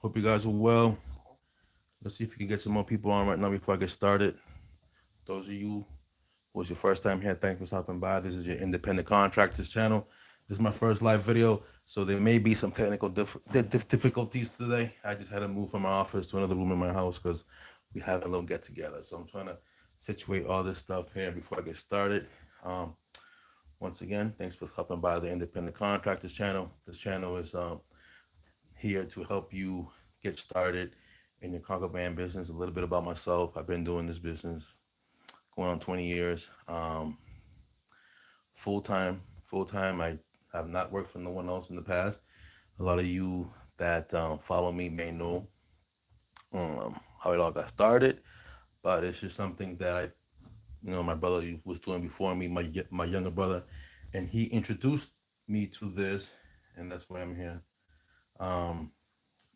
Hope you guys are well. Let's see if we can get some more people on right now before I get started. Those of you who it's your first time here, thanks for stopping by. This is your independent contractors channel. This is my first live video, so there may be some technical difficulties today. I just had to move from my office to another room in my house because we have a little get together. So I'm trying to situate all this stuff here before I get started. Um, Once again, thanks for stopping by the independent contractors channel. This channel is here to help you get started in your cargo van business. A little bit about myself. I've been doing this business going on 20 years. Full time, full time. I have not worked for no one else in the past. A lot of you that follow me may know how it all got started, but it's just something that my brother was doing before me, my younger brother, and he introduced me to this, and that's why I'm here. Um,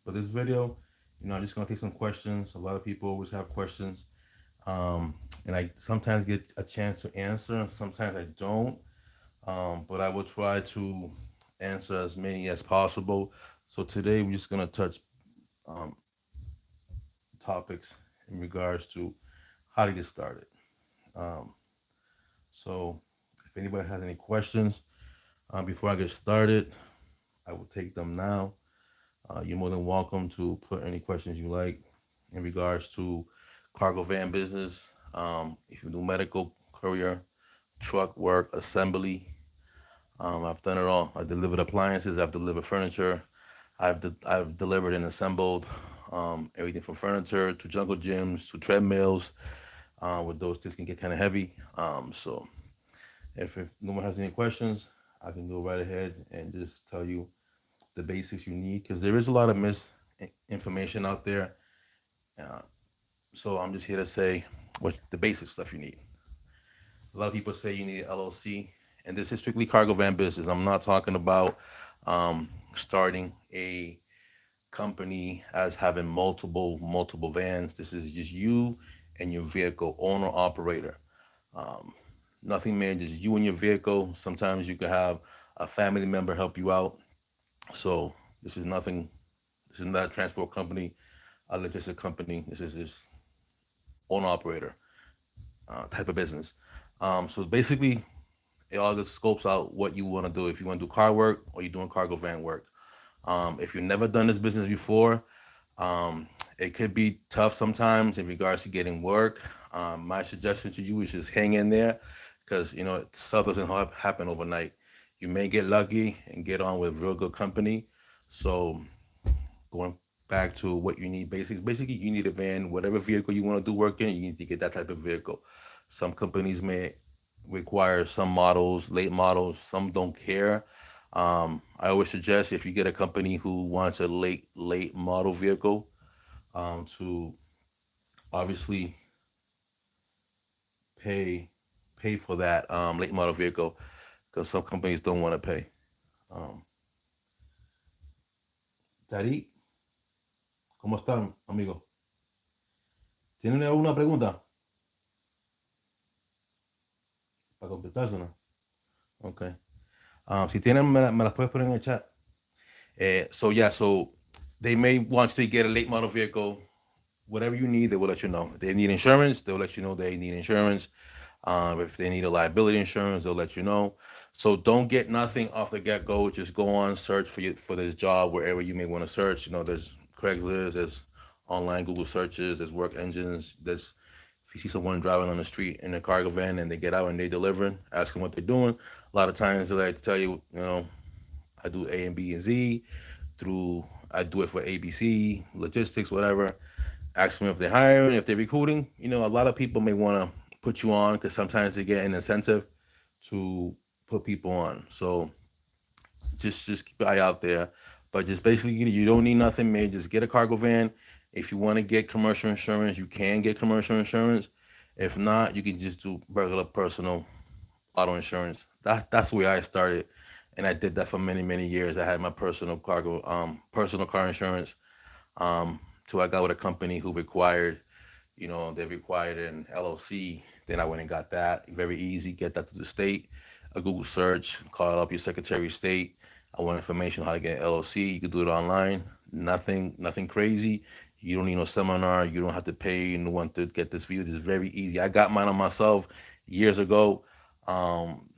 but this video, I'm just gonna take some questions. A lot of people always have questions, and I sometimes get a chance to answer, and sometimes I don't. But I will try to answer as many as possible. So today we're just gonna touch um, topics in regards to how to get started. Um, so if anybody has any questions before I get started, I will take them now. You're more than welcome to put any questions you like in regards to cargo van business. If you do medical, courier, truck work, assembly, I've done it all. I delivered appliances. I've delivered furniture. I've delivered and assembled everything from furniture to jungle gyms to treadmills. With those, things can get kind of heavy. So if no one has any questions, I can go right ahead and just tell you the basics you need because there is a lot of misinformation out there. Uh, so I'm just here to say what the basic stuff you need. A lot of people say you need an LLC, and this is strictly cargo van business. I'm not talking about starting a company as having multiple vans. This is just you and your vehicle, owner operator. Um, Nothing man, just you and your vehicle. Sometimes you can have a family member help you out. So this is nothing. This is not a transport company, a logistic company. This is just owner operator type of business. So basically, it all just scopes out what you want to do. If you want to do car work or you're doing cargo van work. If you've never done this business before, it could be tough sometimes in regards to getting work. My suggestion to you is just hang in there because stuff doesn't happen overnight. You may get lucky and get on with real good company. So going back to what you need, basically you need a van, whatever vehicle you want to do work in, you need to get that type of vehicle. Some companies may require some models, late models. Some don't care. I always suggest if you get a company who wants a late model vehicle, to obviously pay pay for that late model vehicle because some companies don't want to pay. Um, Tariq, ¿cómo están, amigo? ¿Tienen alguna pregunta para contestársela? Okay. Si tienen, me las puedes poner en el chat. So they may want you to get a late model vehicle. Whatever you need, they will let you know. If they need insurance, they'll let you know they need insurance. If they need a liability insurance, they'll let you know. So don't get nothing off the get go. Just go on search for this job wherever you may want to search. There's Craigslist, there's online Google searches, there's work engines. There's if you see someone driving on the street in a cargo van and they get out and they delivering, ask them what they're doing. A lot of times they like to tell you, I do A and B and Z through. I do it for ABC, logistics, whatever. Ask them if they're hiring, if they're recruiting. A lot of people may want to put you on because sometimes they get an incentive to put people on. So just keep your eye out there. But just basically, you don't need nothing, man. Just get a cargo van. If you want to get commercial insurance, you can get commercial insurance. If not, you can just do regular personal auto insurance. That's where I started, and I did that for many years. I had my personal car insurance. So I got with a company who they required an LLC. Then I went and got that. Very easy. Get that to the state. A Google search. Call up your Secretary of State. I want information on how to get an LLC. You can do it online. Nothing crazy. You don't need no seminar. You don't have to pay anyone to get this view. It's very easy. I got mine on myself years ago, um,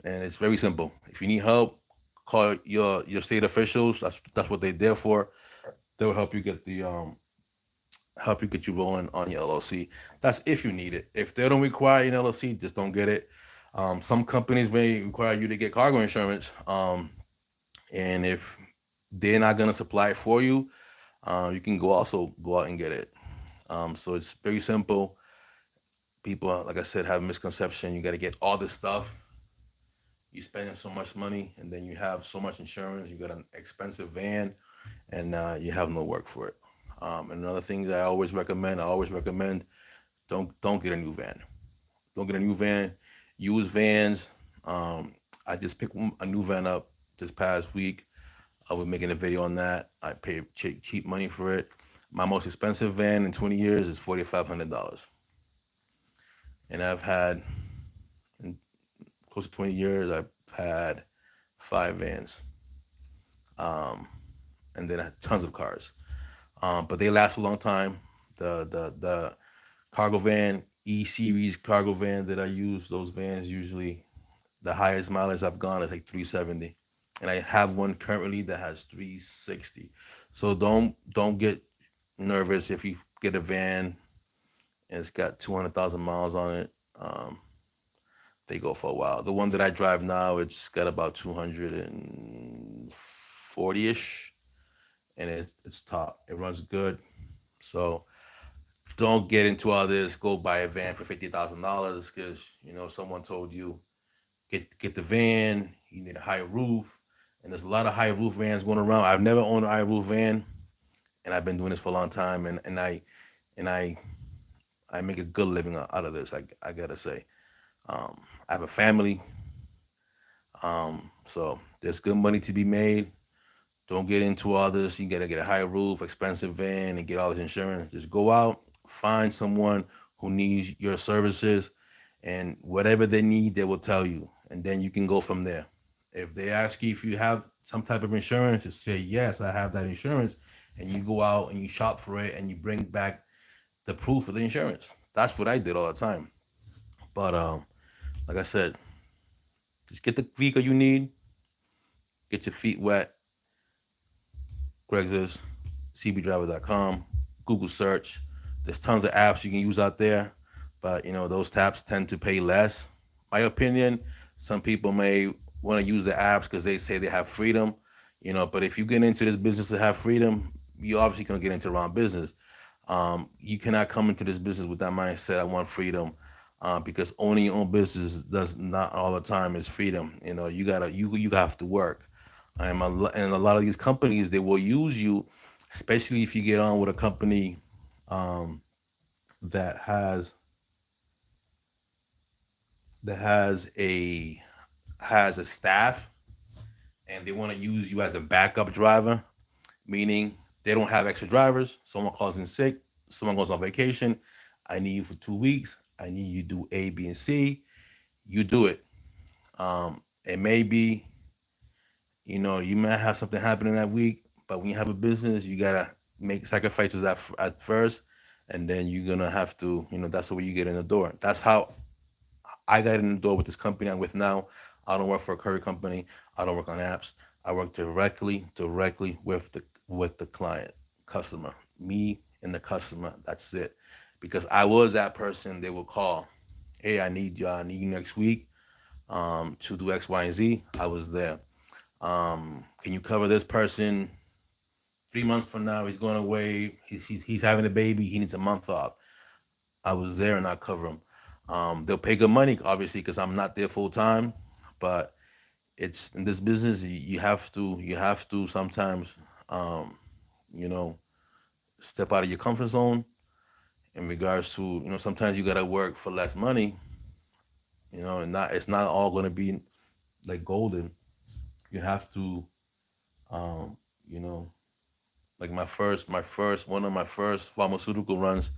and it's very simple. If you need help, call your state officials. That's what they're there for. They'll help you get you rolling on your LLC. That's if you need it. If they don't require an LLC, just don't get it. Some companies may require you to get cargo insurance, and if they're not gonna supply it for you, you can go out and get it. So it's very simple. People, like I said, have a misconception. You got to get all this stuff. You're spending so much money, and then you have so much insurance. You got an expensive van, and you have no work for it. And another thing that I always recommend, don't get a new van. Don't get a new van. Use vans. I just picked a new van up this past week. I was making a video on that. I paid cheap money for it. My most expensive van in 20 years is $4,500, and I've had in close to 20 years. I've had five vans, um, and then I had tons of cars. But they last a long time. The cargo van, E series cargo van that I use, those vans usually the highest mileage I've gone is like 370, and I have one currently that has 360. So don't get nervous if you get a van and it's got 200,000 miles on it. They go for a while. The one that I drive now, it's got about 240 ish, and it's top. It runs good. So don't get into all this. Go buy a van for $50,000 because someone told you get the van. You need a high roof, and there's a lot of high roof vans going around. I've never owned a high roof van, and I've been doing this for a long time, and I make a good living out of this. I gotta say, I have a family, so there's good money to be made. Don't get into all this. You gotta get a high roof, expensive van, and get all this insurance. Just go out, find someone who needs your services, and whatever they need, they will tell you, and then you can go from there. If they ask you if you have some type of insurance, just say yes, I have that insurance, and you go out and you shop for it, and you bring back the proof of the insurance. That's what I did all the time. But like I said, just get the vehicle you need, get your feet wet. Craigslist, cbdriver.com, Google search. There's tons of apps you can use out there, but those apps tend to pay less. My opinion, some people may want to use the apps because they say they have freedom, but if you get into this business to have freedom, you obviously gonna get into the wrong business. You cannot come into this business with that mindset. I want freedom, because owning your own business does not all the time is freedom. You have to work. And a lot of these companies, they will use you, especially if you get on with a company um, that has a staff, and they want to use you as a backup driver, meaning they don't have extra drivers. Someone calls in sick, someone goes on vacation. I need you for 2 weeks. I need you to do A, B, and C. You do it. It may be, you might have something happening that week, but when you have a business, you gotta make sacrifices at first, and then you're gonna have to, that's the way you get in the door. That's how I got in the door with this company I'm with now. I don't work for a courier company. I don't work on apps. I work directly with the client, customer, me and the customer. That's it. Because I was that person they will call. Hey, I need you next week to do X, Y, and Z. I was there. Can you cover this person 3 months from now? He's going away. He's having a baby. He needs a month off. I was there and I cover him. They'll pay good money, obviously, because I'm not there full time. But it's in this business, you have to sometimes, um, you know, step out of your comfort zone. In regards to, sometimes you gotta work for less money. And not it's not all gonna be like golden. You have to, um, you know, like my first one of my first pharmaceutical runs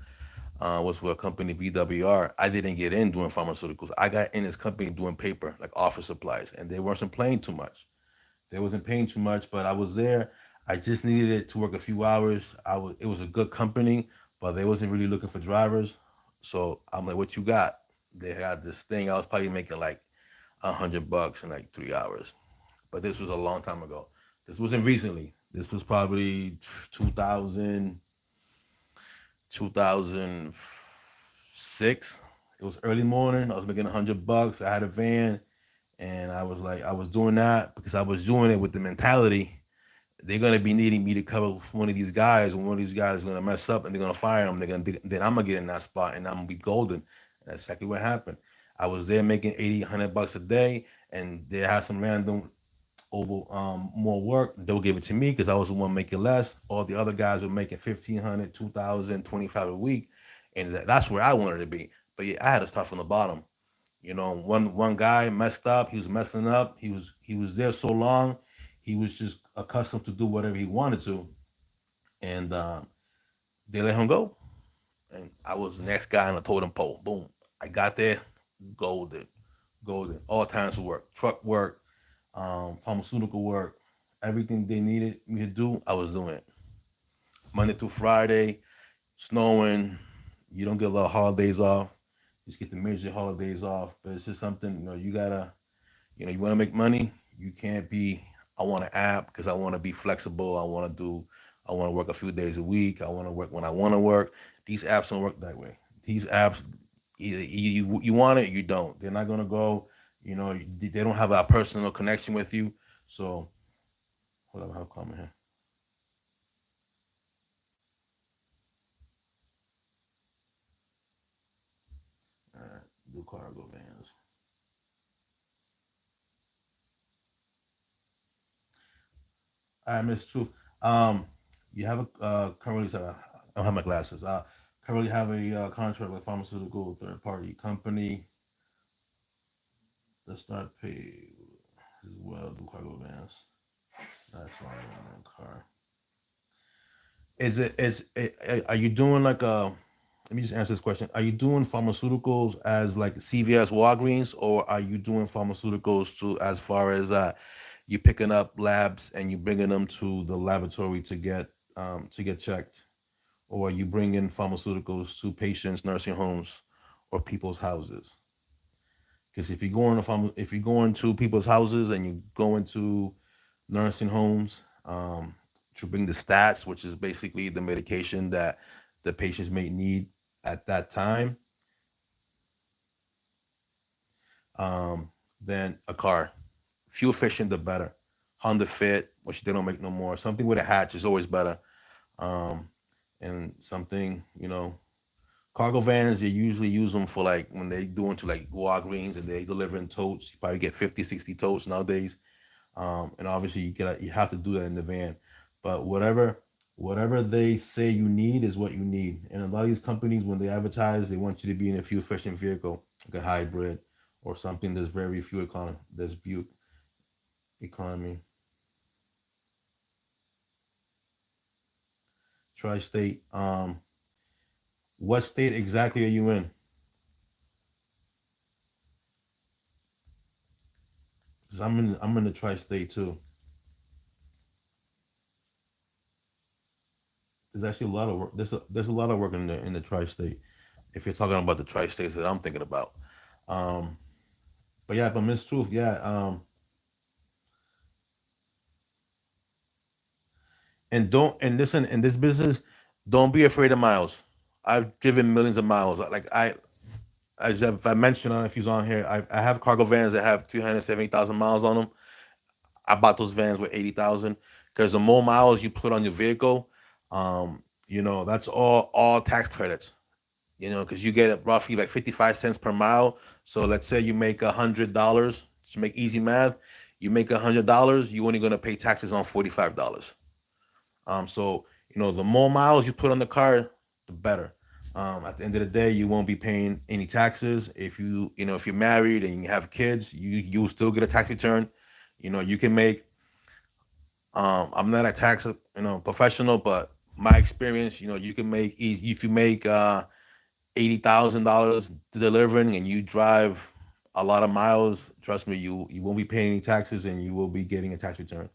was for a company VWR. I didn't get in doing pharmaceuticals. I got in this company doing paper, like office supplies, and they wasn't paying too much. They wasn't paying too much, but I was there. I just needed it to work a few hours. It was a good company, but they wasn't really looking for drivers. So I'm like, what you got? They had this thing. I was probably making like $100 in like 3 hours. But this was a long time ago. This wasn't recently. This was probably 2000, 2006. It was early morning. I was making $100. I had a van, and I was like, I was doing that because I was doing it with the mentality they're gonna be needing me to cover one of these guys, and one of these guys is gonna mess up, and they're gonna fire him. They're gonna then I'm gonna get in that spot, and I'm gonna be golden. That's exactly what happened. I was there making 80, $100 a day, and they had some random over more work. They'll give it to me because I was the one making less. All the other guys were making 1,500, 2,000, 25 a week, and that's where I wanted to be. But yeah, I had to start from the bottom. You know, one guy messed up. He was messing up. He was there so long. He was just accustomed to do whatever he wanted to, and they let him go. And I was the next guy on the totem pole. Boom! I got there, golden, golden. All kinds of work, truck work, pharmaceutical work, everything they needed me to do. I was doing it Monday through Friday. Snowing, you don't get a lot of holidays off. You just get the major holidays off. But it's just something you gotta you want to make money. You can't be. I want an app because I want to be flexible. I want to do. I want to work a few days a week. I want to work when I want to work. These apps don't work that way. These apps, either you want it, or you don't. They're not gonna go. They don't have a personal connection with you. So hold on, I have a comment here. All right, do cargo vans. All right, Miss Truth. Um, you have a currently. Sorry, I don't have my glasses. Currently have a contract with pharmaceutical third party company that start pay as well do cargo vans. That's why I'm in the car. Are you doing like a? Let me just answer this question. Are you doing pharmaceuticals as like CVS, Walgreens, or are you doing pharmaceuticals to as far as you picking up labs and you bringing them to the laboratory to get checked, or are you bringing pharmaceuticals to patients, nursing homes, or people's houses? Because if you go into people's houses and you go into nursing homes, to bring the stats, which is basically the medication that the patients may need at that time, um, then a car. Fuel efficient, the better. Honda Fit, which they don't make no more. Something with a hatch is always better. Um, and something, cargo vans, they usually use them for like when they do into like Walgreens and they deliver in totes. You probably get 50, 60 totes nowadays. And obviously you have to do that in the van. But whatever they say you need is what you need. And a lot of these companies, when they advertise, they want you to be in a fuel efficient vehicle, like a hybrid or something that's very fuel economy. That's fuel economy. Tri-state. What state exactly are you in? Because I'm in the tri-state too. There's actually a lot of work. There's a lot of work in the tri-state. If you're talking about the tri-states that I'm thinking about. Um, but yeah, but Miss Truth, yeah. And don't and listen in this business, don't be afraid of miles. I've driven millions of miles. Like as if I mentioned on if he's on here, I have cargo vans that have 370,000 miles on them. I bought those vans with 80,000 because the more miles you put on your vehicle, that's all tax credits. Because you get roughly like 55 cents per mile. So let's say you make $100 to make easy math. You make $100, you're only gonna pay taxes on $45. So the more miles you put on the car, the better. At the end of the day, you won't be paying any taxes. If you're married and you have kids, you still get a tax return. You can make. I'm not a tax professional, but my experience, you can make easy if you make $80,000 delivering and you drive a lot of miles. Trust me, you won't be paying any taxes and you will be getting a tax return.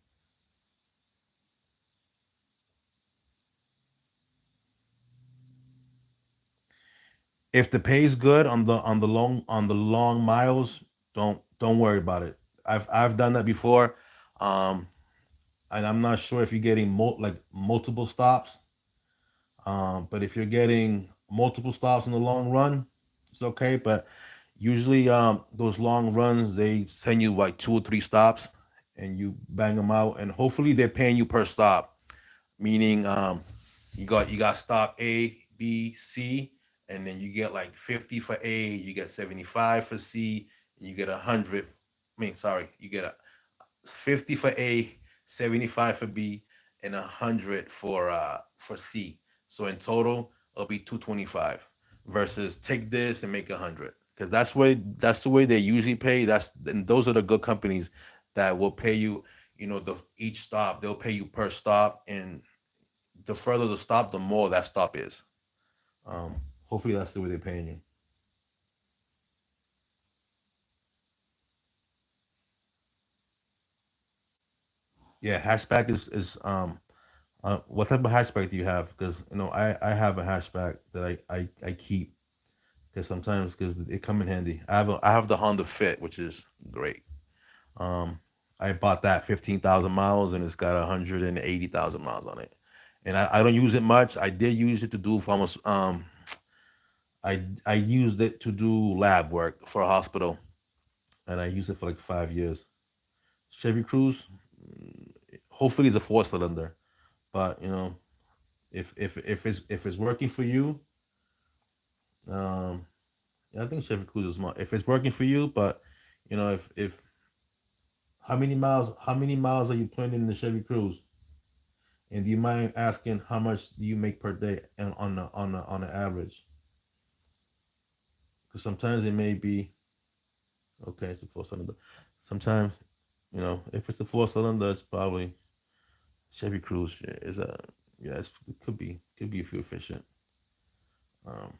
if the pay is good on the long miles, don't worry about it. I've done that before, um, and I'm not sure if you're getting multiple stops. But if you're getting multiple stops in the long run, it's okay. But usually, those long runs they send you like two or three stops, and you bang them out, and hopefully they're paying you per stop. Meaning, you got stop A, B, C, and then you get like 50 for A, you get 75 for C, and you get 100. Sorry, you get a 50 for A, 75 for B, and 100 for C. So in total, it'll be 225 versus take this and make 100. Because that's the way they usually pay. And those are the good companies that will pay you, the each stop, they'll pay you per stop, and the further the stop, the more that stop is. Hopefully that's the way they're paying you. Yeah, hatchback is what type of hatchback do you have? Because I have a hatchback that I keep because sometimes because it come in handy. I have the Honda Fit, which is great. Um, I bought that 15,000 miles and it's got 180,000 miles on it, and I don't use it much. I did use it to do almost I used it to do lab work for a hospital, and I used it for like 5 years. Chevy Cruze, hopefully it's a four cylinder, but if it's working for you, um, yeah, I think Chevy Cruze is smart. If it's working for you, but if how many miles are you putting in the Chevy Cruze? And do you mind asking how much do you make per day and on the average? Because sometimes it may be okay. It's a four cylinder. Sometimes if it's a four cylinder, it's probably Chevy Cruze is a yeah. It could be fuel efficient. Um,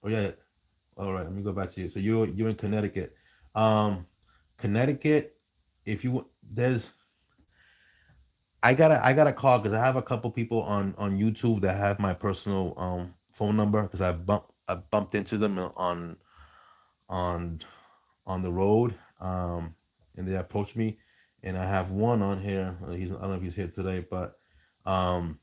oh yeah. All right. Let me go back to you. So you're in Connecticut. Um, Connecticut. If you there's I got a call because I have a couple people on YouTube that have my personal phone number because I bumped into them on on the road, and they approached me, and I have one on here. I don't know if he's here today, but um,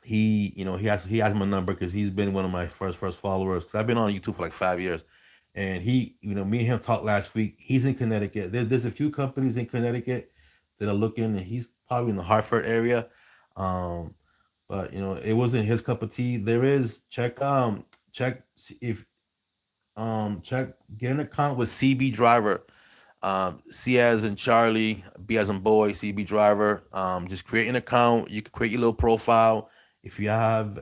he has my number because he's been one of my first followers. Because I've been on YouTube for like 5 years, and me and him talked last week. He's in Connecticut. There's a few companies in Connecticut that are looking, and he's probably in the Hartford area. Um, but it wasn't his cup of tea. There is check if check get an account with CB Driver. C as in Charlie, B as in boy, CB Driver. Just create an account. You can create your little profile. If you have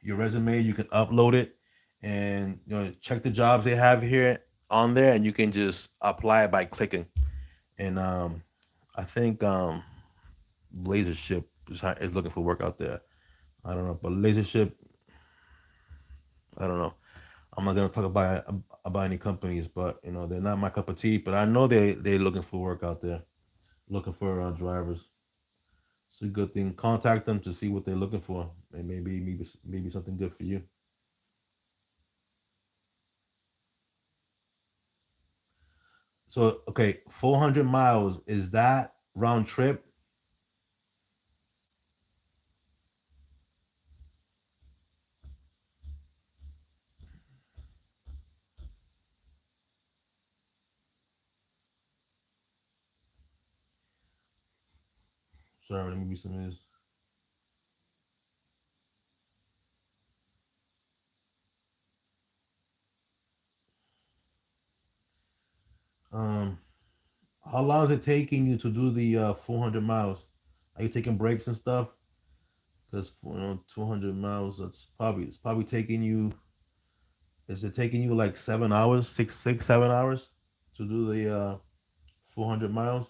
your resume, you can upload it, and check the jobs they have here on there, and you can just apply it by clicking. And I think Lasership is looking for work out there. I don't know, but Lasership, I don't know. I'm not gonna talk about any companies, but they're not my cup of tea. But I know they're looking for work out there, looking for drivers. It's a good thing. Contact them to see what they're looking for, and maybe something good for you. So okay, 400 miles, is that round trip? Sorry, let me be some of this. Um, how long is it taking you to do the 400 miles? Are you taking breaks and stuff? Because 200 miles, it's probably taking you. Is it taking you like 7 hours, 7 hours to do the 400 miles?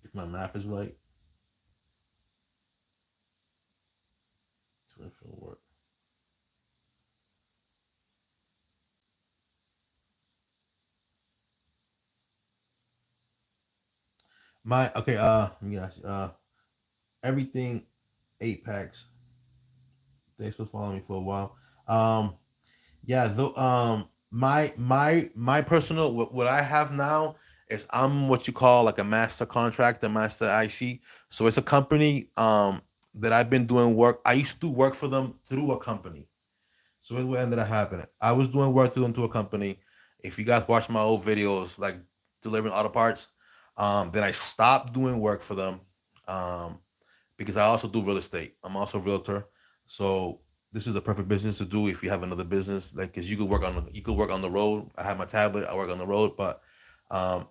If my math is right, it's going to work. My okay. Let me ask you. Everything 8 packs. Thanks for following me for a while. Yeah. Though. My personal what I have now is I'm what you call like a master contractor, master IC. So it's a company that I've been doing work. I used to work for them through a company. So it what ended up happening. I was doing work through them to a company. If you guys watch my old videos, like delivering auto parts, then I stopped doing work for them. Um, because I also do real estate. I'm also a realtor, so this is a perfect business to do if you have another business. Like, cause you could work on the road. I have my tablet. I work on the road, but um,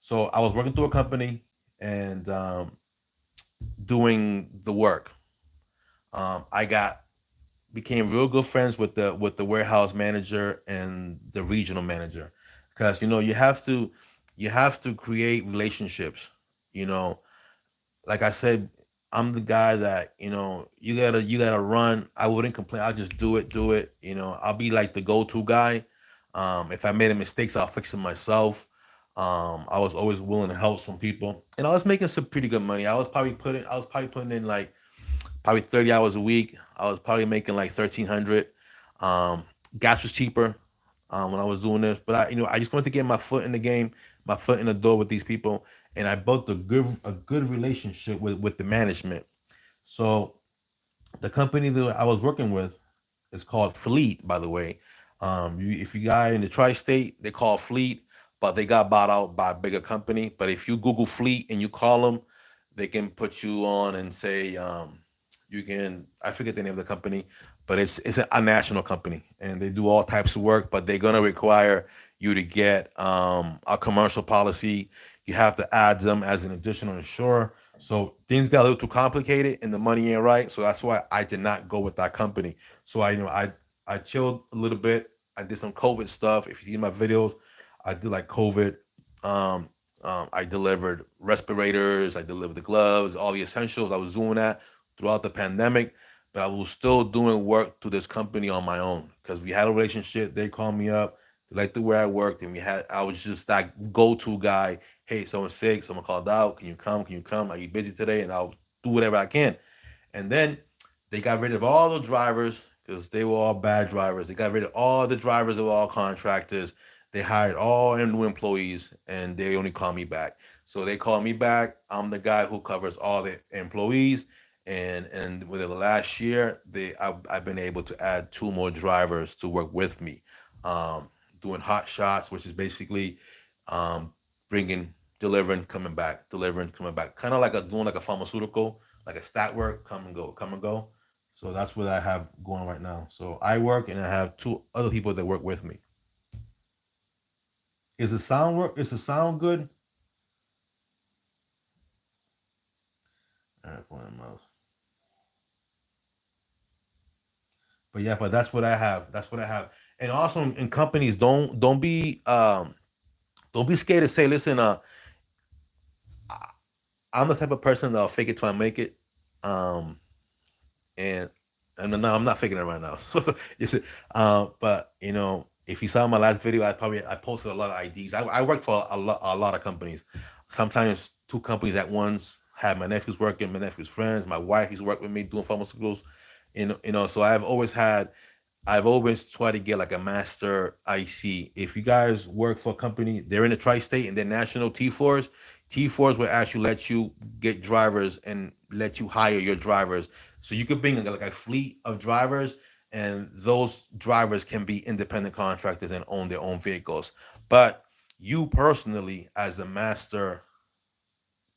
so I was working through a company and doing the work. I got became real good friends with the warehouse manager and the regional manager, because you have to create relationships. You know, like I said, I'm the guy that you gotta run. I wouldn't complain. I'll just do it. I'll be like the go-to guy. If I made a mistakes, I'll fix it myself. I was always willing to help some people, and I was making some pretty good money. I was probably putting in like probably 30 hours a week. I was probably making like 1,300. Um, Gas was cheaper when I was doing this, but I just wanted to get my foot in the game, my foot in the door with these people, and I built a good relationship with the management. So the company that I was working with is called Fleet, by the way. If you guys in the tri-state, they call Fleet, but they got bought out by a bigger company. But if you Google Fleet and you call them, they can put you on and say you can. I forget the name of the company, but it's a national company and they do all types of work. But they're gonna require you to get a commercial policy. You have to add them as an additional insurer. So things got a little too complicated and the money ain't right. So that's why I did not go with that company. So I chilled a little bit. I did some COVID stuff. If you see my videos, I did like COVID. Um, I delivered respirators. I delivered the gloves, all the essentials. I was doing that throughout the pandemic, but I was still doing work to this company on my own because we had a relationship. They called me up. They liked the way I worked, and I was just that go-to guy. Hey, someone's sick. Someone called out. Can you come? Can you come? Are you busy today? And I'll do whatever I can. And then they got rid of all the drivers because they were all bad drivers. They got rid of all the drivers of all contractors. They hired all new employees, and they only call me back. So they call me back. I'm the guy who covers all the employees. And within the last year, I've been able to add two more drivers to work with me, um, doing hot shots, which is basically um, bringing, delivering, coming back, kind of like doing like a pharmaceutical, like a stat work, come and go, come and go. So that's what I have going right now. So I work and I have two other people that work with me. Is the sound work? Is the sound good? All right, phone and mouse. But yeah, but that's what I have. That's what I have. And also in companies, don't be scared to say, listen, I'm the type of person that'll fake it till I make it. Um, and no, I'm not faking it right now. You see, but if you saw my last video, I posted a lot of IDs. I worked for a lot of companies. Sometimes two companies at once. Had my nephews working, my nephew's friends, my wife. He's worked with me doing pharmaceuticals. So I've always tried to get like a master IC. If you guys work for a company, they're in the tri-state and they're national T4s. T4s will actually let you get drivers and let you hire your drivers. So you could bring like a fleet of drivers, and those drivers can be independent contractors and own their own vehicles. But you personally, as a master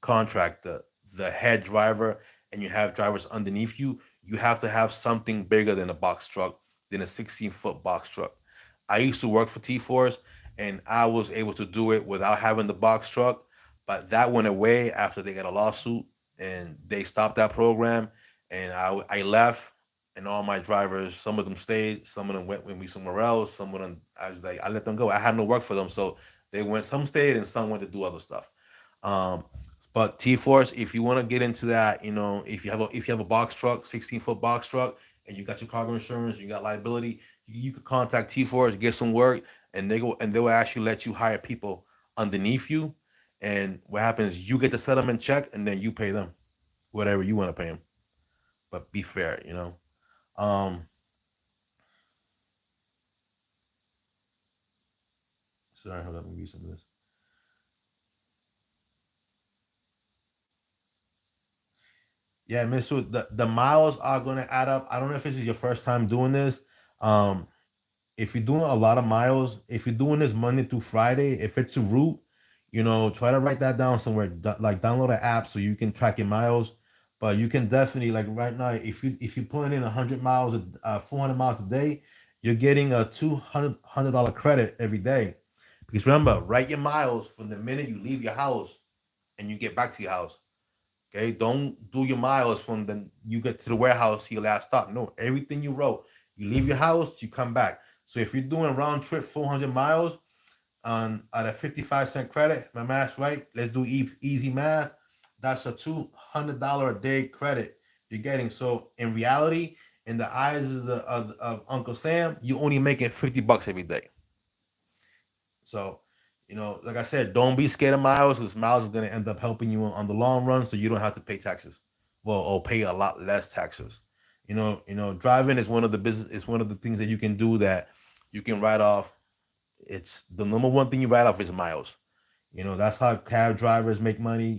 contractor, the head driver, and you have drivers underneath you, you have to have something bigger than a box truck, than a 16-foot box truck. I used to work for T4s and I was able to do it without having the box truck, but that went away after they got a lawsuit and they stopped that program. And I left, and all my drivers, some of them stayed, some of them went with me somewhere else. Some of them, I was like, I let them go. I had no work for them, so they went. Some stayed, and some went to do other stuff. Um, but T Force, if you want to get into that, if you have a box truck, 16-foot box truck, and you got your cargo insurance, you got liability, you could contact T Force, get some work, and they will actually let you hire people underneath you, And what happens? You get the settlement check, and then you pay them whatever you want to pay them. But be fair, you know. Um, Sorry, hold on, let me read some of this. Yeah, Mister, the miles are gonna add up. I don't know if this is your first time doing this. Um, if you're doing a lot of miles, if you're doing this Monday through Friday, if it's a route, try to write that down somewhere. Like download an app so you can track your miles. But you can definitely like right now, if you're putting in 100 miles, 400 miles a day, you're getting a $200 credit every day. Because remember, write your miles from the minute you leave your house and you get back to your house. Okay, don't do your miles from the you get to the warehouse to your last stop. No, everything you wrote, you leave your house, you come back. So if you're doing round trip 400 miles on at a 55-cent credit, my math's right. Let's do easy math. That's a $200 a day credit you're getting. So in reality, in the eyes of Uncle Sam, you only making $50 every day. So, like I said, don't be scared of miles because miles is going to end up helping you on the long run, so you don't have to pay taxes. Well, or pay a lot less taxes. Driving is one of the business. It's one of the things that you can do that you can write off. It's the number one thing you write off is miles. That's how cab drivers make money.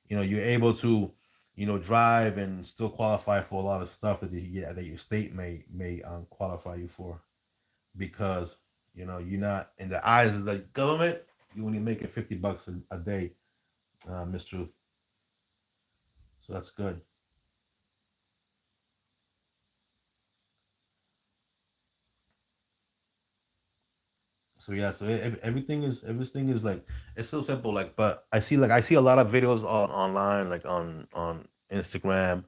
You're able to, drive and still qualify for a lot of stuff that your state may qualify you for because you're not in the eyes of the government. You only making $50 a day, Mr. So that's good. So yeah, so everything is like it's so simple. Like, but I see a lot of videos on online, like on Instagram,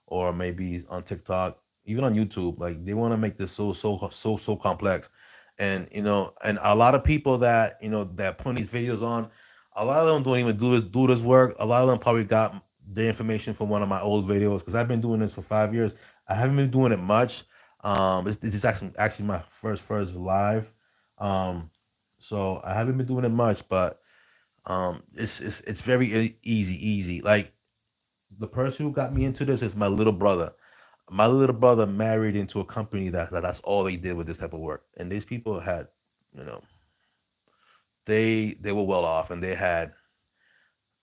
or maybe on TikTok, even on YouTube. Like they want to make this so complex, and and a lot of people that that put these videos on, a lot of them don't even do this work. A lot of them probably got the information from one of my old videos because I've been doing this for 5 years. I haven't been doing it much. It's actually my first live. So I haven't been doing it much, but it's very easy. Like the person who got me into this is my little brother. My little brother married into a company that's all they did with this type of work, and these people had, you know, they were well off, and they had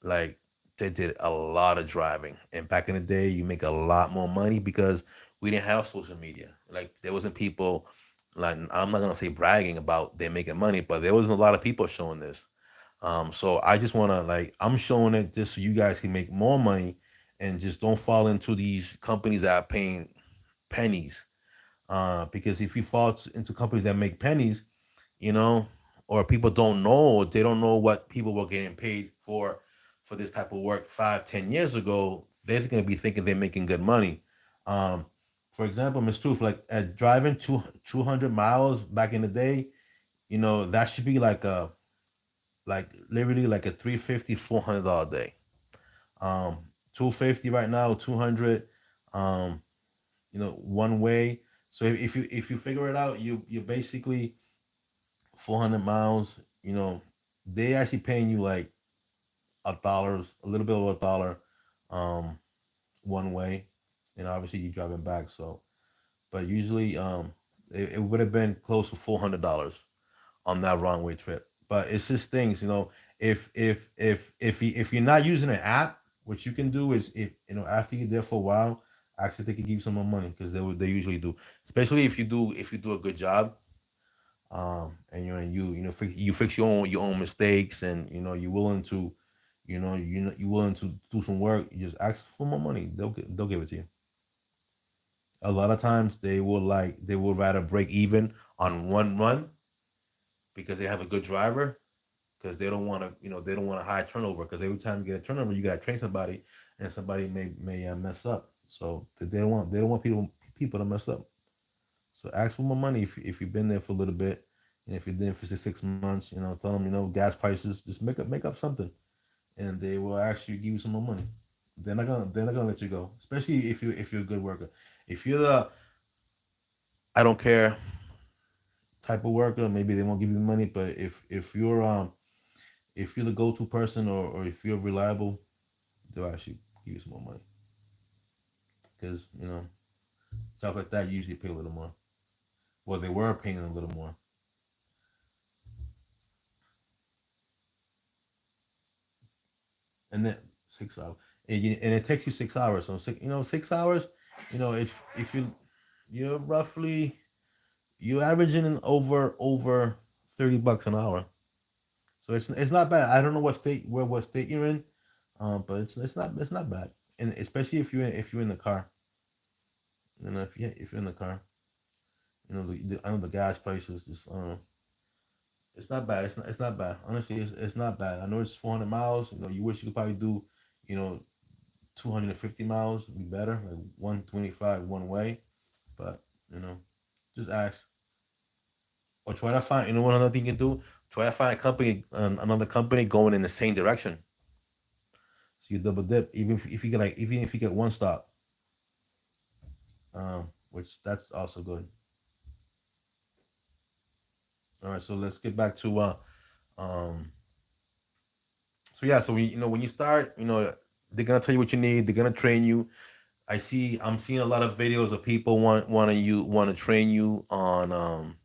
like they did a lot of driving. And back in the day, you make a lot more money because we didn't have social media. Like there wasn't people like I'm not gonna say bragging about they making money, but there wasn't a lot of people showing this. So I just wanna like I'm showing it just so you guys can make more money and just don't fall into these companies that are paying pennies. Because if you fall into companies that make pennies, you know, or people don't know, they don't know what people were getting paid for this type of work 5, 10 years ago. They're going to be thinking they're making good money. Um, for example, Miss Truth, like at driving 200 miles back in the day, that should be like literally like a 350 $400 day. 250 right now, 200, um, one way. So if you figure it out, you basically 400 miles, they actually paying you like a little bit over $1, um, one way, and obviously you driving back. So, but usually, it would have been close to $400 on that wrong way trip. But it's just things, if you're not using an app, what you can do is if after you're there for a while, actually they can give you some more money because they usually do, especially if you do a good job, and you fix your own mistakes, and you're willing to you're willing to do some work. You just ask for more money, they'll give it to you. A lot of times they will rather break even on one run because they have a good driver, because they don't want a high turnover, because every time you get a turnover you got to train somebody, and somebody may mess up. So they don't want people to mess up. So ask for more money if you've been there for a little bit, and if you're there for 6 months, tell them gas prices, just make up something, and they will actually give you some more money. They're not gonna let you go, especially if you're a good worker. If you're the I don't care type of worker, maybe they won't give you money. But if you're if you're the go-to person, or if you're reliable, they'll actually give you some more money. Because stuff like that usually pay a little more. Well, they were paying a little more. And then 6 hours, and it takes you 6 hours. So 6 hours. If you're roughly you're averaging over $30 an hour. So it's not bad. I don't know what state you're in, but it's not bad, and especially if you're in the car. If you're in the car, I know the gas prices just it's not bad. It's not bad. Honestly, it's not bad. I know it's 400 miles. You wish you could probably do you know 250 miles would be better, like 125 one way. But you know, just ask or try to find. What another thing you can do? Try to find a company, another company going in the same direction. So you double dip, even if you get one stop, which that's also good. All right, so let's get back to um. So yeah, so when you start, they're gonna tell you what you need. They're gonna train you. I'm seeing a lot of videos of people want to train you on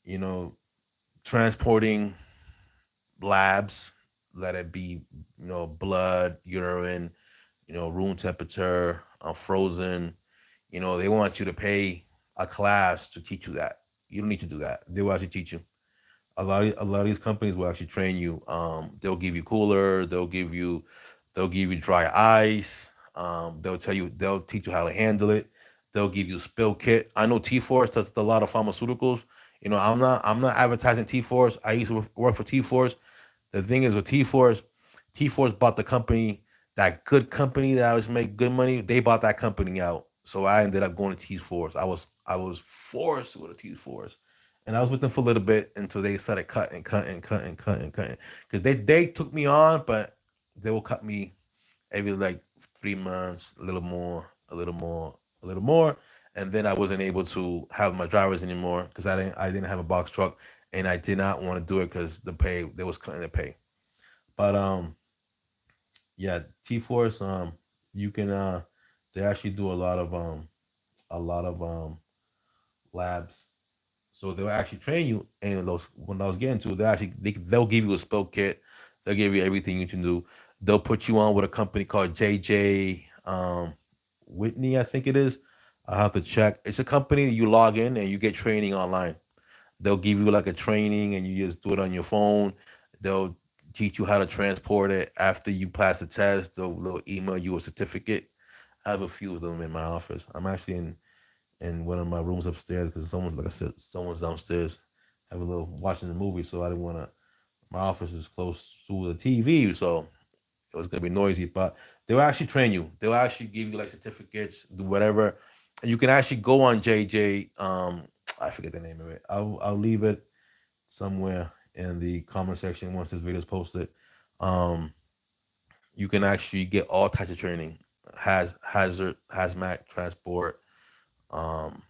you know transporting labs, let it be blood, urine, room temperature, frozen. They want you to pay a class to teach you that. You don't need to do that. They will actually teach you. A lot of these companies will actually train you. They'll give you cooler. They'll give you dry ice. They'll teach you how to handle it. They'll give you a spill kit. I know T Force does a lot of pharmaceuticals. I'm not advertising T Force. I used to work for T Force. The thing is with T Force bought the company, that good company that always make good money. They bought that company out, so I ended up going to T Force. I was forced to go to T Force, and I was with them for a little bit until they started cutting, cutting, cutting, cutting, cutting. Because they took me on, but they will cut me every like 3 months, a little more, a little more, a little more, and then I wasn't able to have my drivers anymore because I didn't have a box truck, and I did not want to do it because the pay they was cutting the pay. But yeah, T Force you can they actually do a lot of labs, so they'll actually train you. And those when I was getting to, they'll give you a spell kit, they'll give you everything you can do. They'll put you on with a company called JJ Whitney, I think it is. I have to check. It's a company that you log in and you get training online. They'll give you like a training and you just do it on your phone. They'll teach you how to transport it after you pass the test. They'll email you a certificate. I have a few of them in my office. I'm actually in one of my rooms upstairs because like I said, someone's downstairs. Have a little watching the movie, so I didn't want to. My office is close to the TV, so it was gonna be noisy. But they will actually train you. They will actually give you like certificates, do whatever. And you can actually go on JJ. I forget the name of it. I'll leave it somewhere in the comment section once this video is posted. Um, you can actually get all types of training, hazmat, transport, um,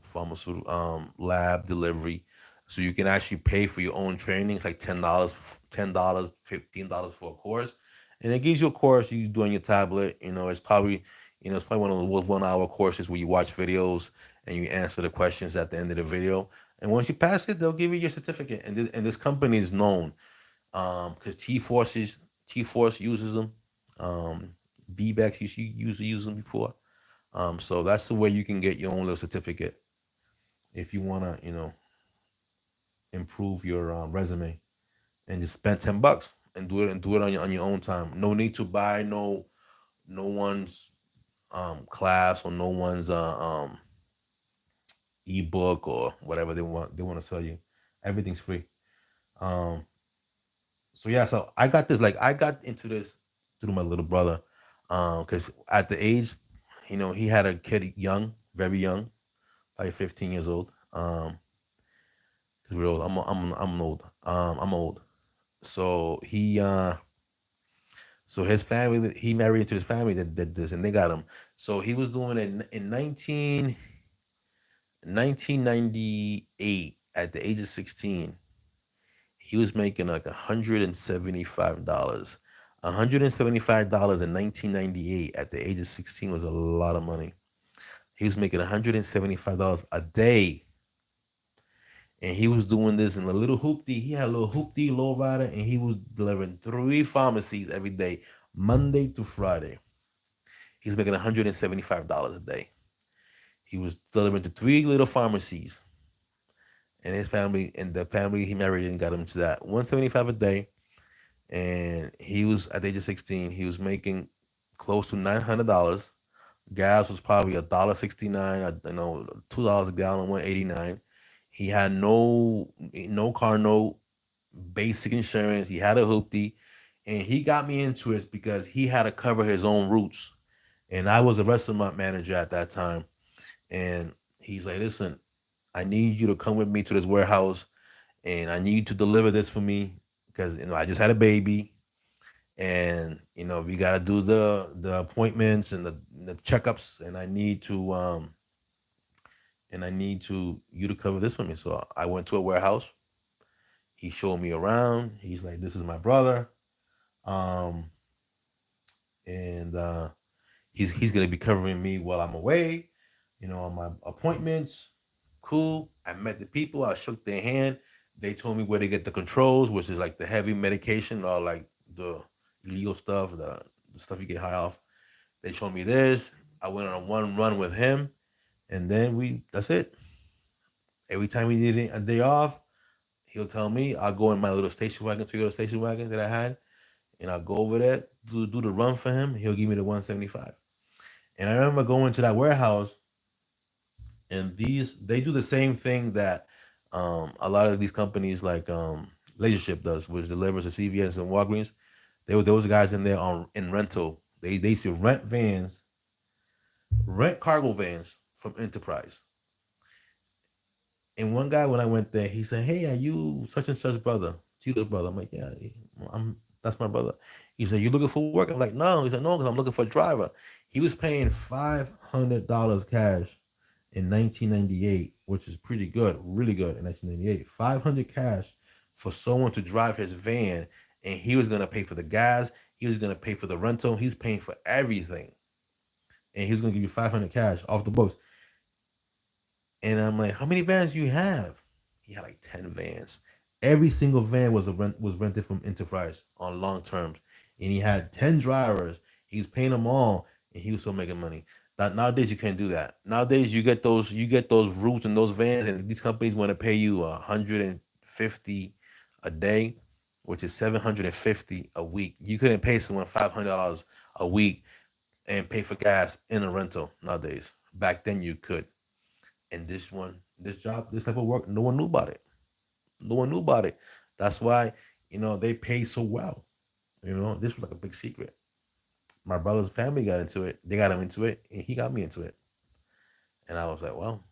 pharmaceutical, lab delivery. So you can actually pay for your own training. It's like $10, $15 for a course, and it gives you a course you do on your tablet. It's probably one of those 1 hour courses where you watch videos and you answer the questions at the end of the video. And once you pass it, they'll give you your certificate. And this company is known because T Force uses them. BBEX used to use them before. So that's the way you can get your own little certificate if you want to, improve your resume, and just spend $10 and do it on your own time. No need to buy no one's class or no one's ebook or whatever they want to sell you. Everything's free. Um, so yeah, so I got into this through my little brother, because at the age, he had a kid young, very young, like 15 years old. 'Cause we're old. I'm old. I'm old. So his family, he married into his family that did this, and they got him. So he was doing it in 1998 at the age of 16. He was making like $175. $175 in 1998 at the age of 16 was a lot of money. He was making $175 a day. And he was doing this in a little hoopty. He had a little hoopty low rider, and he was delivering three pharmacies every day, Monday to Friday. He's making $175 a day. He was delivering to three little pharmacies, and his family and the family he married and got him to that 175 a day. And he was at the age of 16. He was making close to $900. Gas was probably $1.69. $2 a gallon, 189. He had no car note, basic insurance. He had a hoopty, and he got me into it because he had to cover his own routes. And I was a restaurant manager at that time, and he's like, "Listen, I need you to come with me to this warehouse, and I need you to deliver this for me because I just had a baby, and we gotta do the appointments and the checkups, and I need to you to cover this for me." So I went to a warehouse. He showed me around. He's like, "This is my brother, um, and he's gonna be covering me while I'm away, on my appointments." Cool. I met the people. I shook their hand. They told me where to get the controls, which is like the heavy medication or like the illegal stuff, the stuff you get high off. They showed me this. I went on a one run with him, and then that's it. Every time we needed a day off, he'll tell me, I'll go in my little station wagon, Toyota station wagon that I had, and I'll go over there, do the run for him. He'll give me the 175. And I remember going to that warehouse, and they do the same thing that a lot of these companies like Lasership does, which delivers to CVS and Walgreens. Those guys in there on in rental. They used to rent cargo vans from Enterprise. And one guy when I went there, he said, "Hey, are you such and such brother, Tito's brother?" I'm like, "Yeah, I'm. That's my brother." He said, "You looking for work?" I'm like, "No." He said, "No, because I'm looking for a driver." He was paying $500 cash in 1998, which is pretty good, really good in 1998. 500 cash for someone to drive his van, and he was gonna pay for the gas. He was gonna pay for the rental. He's paying for everything, and he's gonna give you 500 cash off the books. And I'm like, "How many vans do you have?" He had like 10 vans. Every single van was rented from Enterprise on long terms, and he had 10 drivers. He was paying them all, and he was still making money. That nowadays you can't do that. Nowadays you get those routes and those vans, and these companies want to pay you 150 a day, which is 750 a week. You couldn't pay someone $500 a week and pay for gas in a rental nowadays. Back then you could. And this job, this type of work, no one knew about it. No one knew about it. That's why, they pay so well. This was like a big secret. My brother's family got into it. They got him into it, and he got me into it. And I was like, well,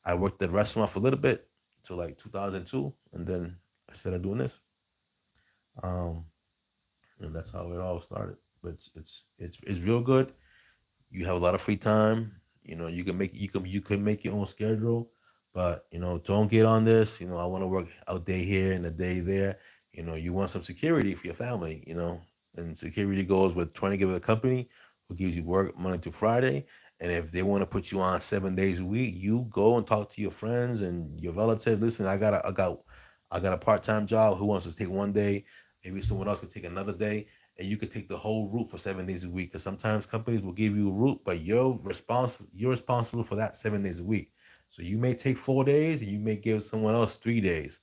I worked at the restaurant for a little bit till like 2002, and then I started doing this. Um, and that's how it all started. But it's real good. You have a lot of free time. You can make your own schedule, but don't get on this. I want to work a day here and a day there. You want some security for your family. And security goes with trying to give it a company who gives you work Monday to Friday. And if they want to put you on 7 days a week, you go and talk to your friends and your relatives. Listen, I got a part time job. Who wants to take one day? Maybe someone else could take another day, and you could take the whole route for 7 days a week. Because sometimes companies will give you a route, but you're responsible for that 7 days a week. So you may take 4 days, and you may give someone else 3 days.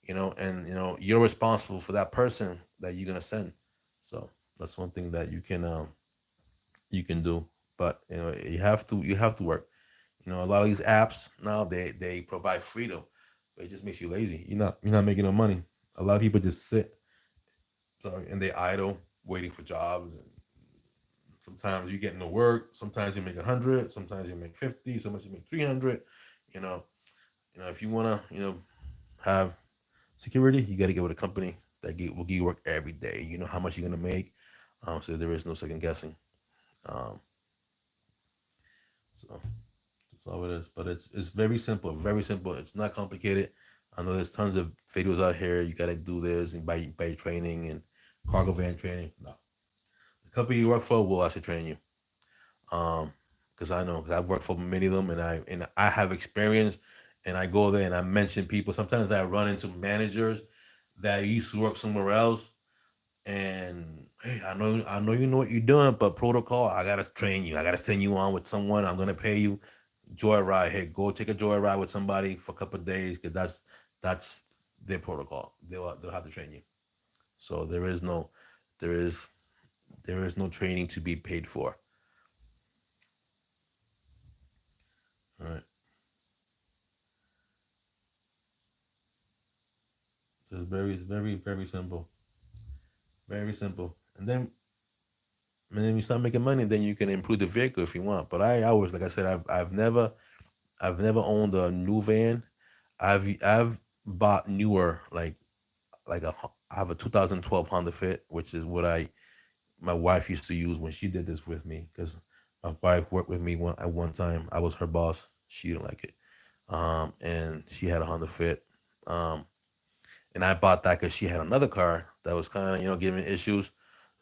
And you're responsible for that person that you're gonna send. So that's one thing that you can do. But you have to work. A lot of these apps now they provide freedom, but it just makes you lazy. You're not making no money. A lot of people just sit, sorry, and they idle waiting for jobs. And sometimes you get into work. Sometimes you make 100. Sometimes you make 50. Sometimes you make 300. You know. If you wanna have security, you got to get with a company that will give you work every day. You know how much you're gonna make. So there is no second guessing. Um, so that's all it is. But it's very simple. Very simple. It's not complicated. I know there's tons of videos out here. You gotta do this and buy training and cargo van training. No, the company you work for will actually train you. Um, because I know because I've worked for many of them, and I have experience, and I go there and I mention people. Sometimes I run into managers that used to work somewhere else, and hey, I know you know what you're doing, but protocol, I gotta train you. I gotta send you on with someone. I'm gonna pay you joyride. Hey, go take a joyride with somebody for a couple of days because that's their protocol. They'll have to train you. So there is there is no training to be paid for. All right, so it's very simple, very simple. And then you start making money, then you can improve the vehicle if you want. But I always, like I said, I've never owned a new van. I've bought newer, I have a 2012 Honda Fit, which is what I my wife used to use when she did this with me because my wife worked with me at one time. I was her boss. She didn't like it, and she had a Honda Fit, um, and I bought that because she had another car that was kind of giving issues.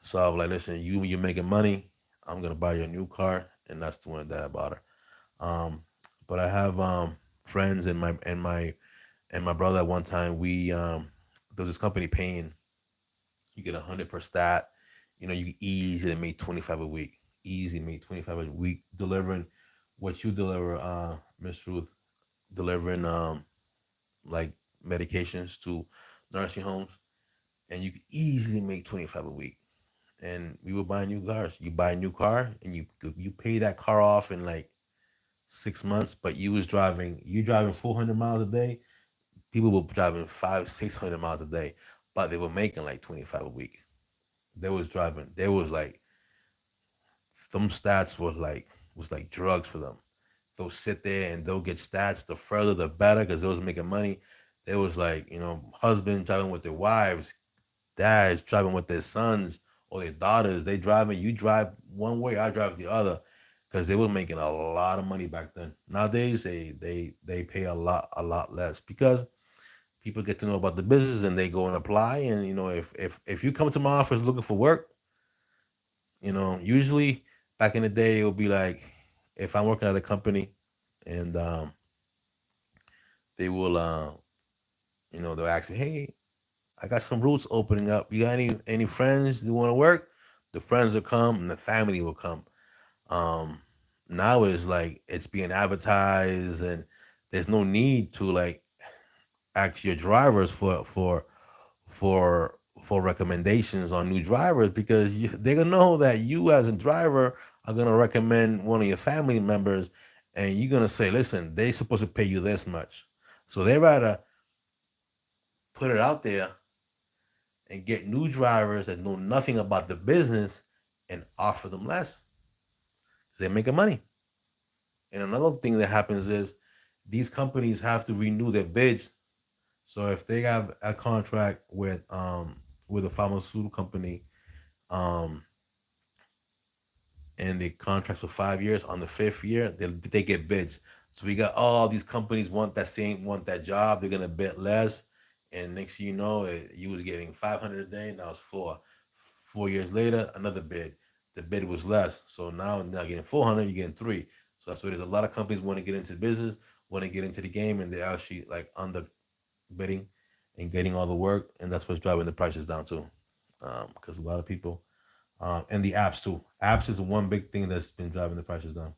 So I was like, listen, you're making money. I'm gonna buy you a new car, and that's the one that I bought her. But I have friends and my brother at one time. There was this company paying you get 100 per stat. You easily make 25 a week. Easy make 25 a week delivering what you deliver, Miss Ruth, delivering like medications to nursing homes, and you could easily make 25 a week. And we were buying new cars. You buy a new car and you pay that car off in like 6 months, but you driving 400 miles a day. People were driving 500-600 miles a day, but they were making like 25 a week. They was like them stats was like drugs for them. They'll sit there and they'll get stats. The further the better because they was making money. They was like, husbands driving with their wives, dads driving with their sons or their daughters. They driving, you drive one way, I drive the other. Because they were making a lot of money back then. Nowadays they pay a lot less because people get to know about the business and they go and apply. And if you come to my office looking for work, usually back in the day, it would be like if I'm working at a company and they will, they'll ask me, hey, I got some routes opening up. You got any friends who want to work? The friends will come and the family will come. Um, Now it's like it's being advertised and there's no need to like ask your drivers for recommendations on new drivers because they're gonna know that you as a driver are gonna recommend one of your family members, and you're gonna say, "Listen, they supposed to pay you this much," so they rather put it out there and get new drivers that know nothing about the business and offer them less because they're making money. And another thing that happens is these companies have to renew their bids. So if they have a contract with a pharmaceutical company, um and the contracts for 5 years, on the fifth year they get bids. So we got all these companies want that job. They're gonna bid less, and next thing you know, you was getting 500 a day. Now it's 4 years later, another bid. The bid was less, so now getting 400, you're getting three. So that's why there's a lot of companies want to get into business, want to get into the game, and they're actually like under bidding and getting all the work, and that's what's driving the prices down too. Because a lot of people, and the apps too. Apps is one big thing that's been driving the prices down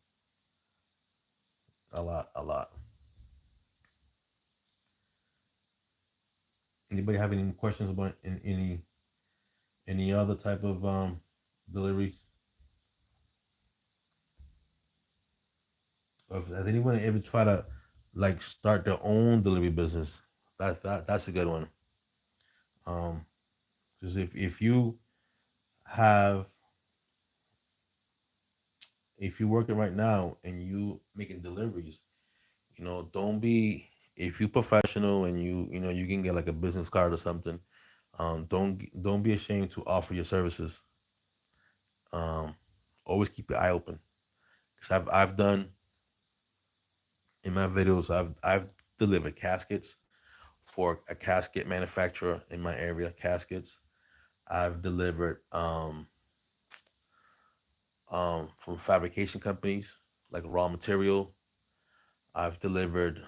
a lot, a lot. Anybody have any questions about any other type of deliveries? Or has anyone ever try to like start their own delivery business? That's a good one. Um, because have if you're working right now and you making deliveries, don't be if you're professional and you can get like a business card or something. Don't be ashamed to offer your services. Um, Always keep your eye open because I've done in my videos. I've delivered caskets for a casket manufacturer in my area, caskets. I've delivered from fabrication companies like raw material. I've delivered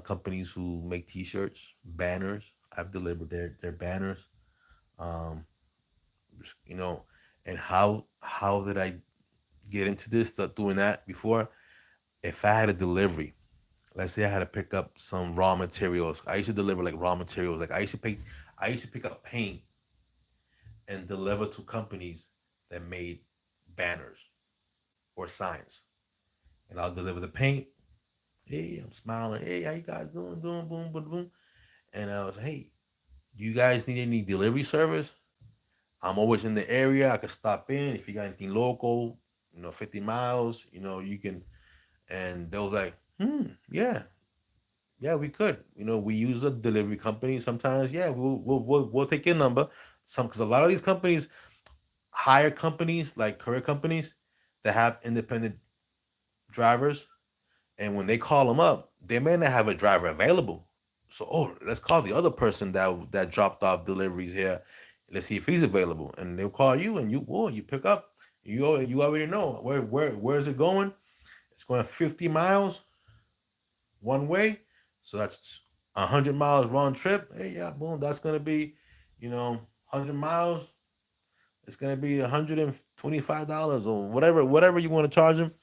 companies who make T-shirts, banners. I've delivered their banners. Um, you know, and how did I get into this? Doing that before, if I had a delivery, let's say I had to pick up some raw materials. I used to deliver like raw materials. Like I used to pick up paint and deliver to companies that made banners or signs. And I'll deliver the paint. Hey, I'm smiling. Hey, how you guys doing? Doing boom, boom, boom. And I was, hey, do you guys need any delivery service? I'm always in the area. I could stop in if you got anything local, 50 miles, you can. And they was like, yeah, yeah, we could. We use a delivery company. Sometimes, yeah, we'll take your number. Because a lot of these companies hire companies like courier companies that have independent drivers, and when they call them up, they may not have a driver available. So, let's call the other person that dropped off deliveries here. Let's see if he's available, and they'll call you, and you pick up. You already know where is it going? It's going 50 miles one way, so that's 100 miles round trip. Hey, yeah, boom, that's gonna be, 100 miles. It's gonna be $125 or whatever you want to charge them.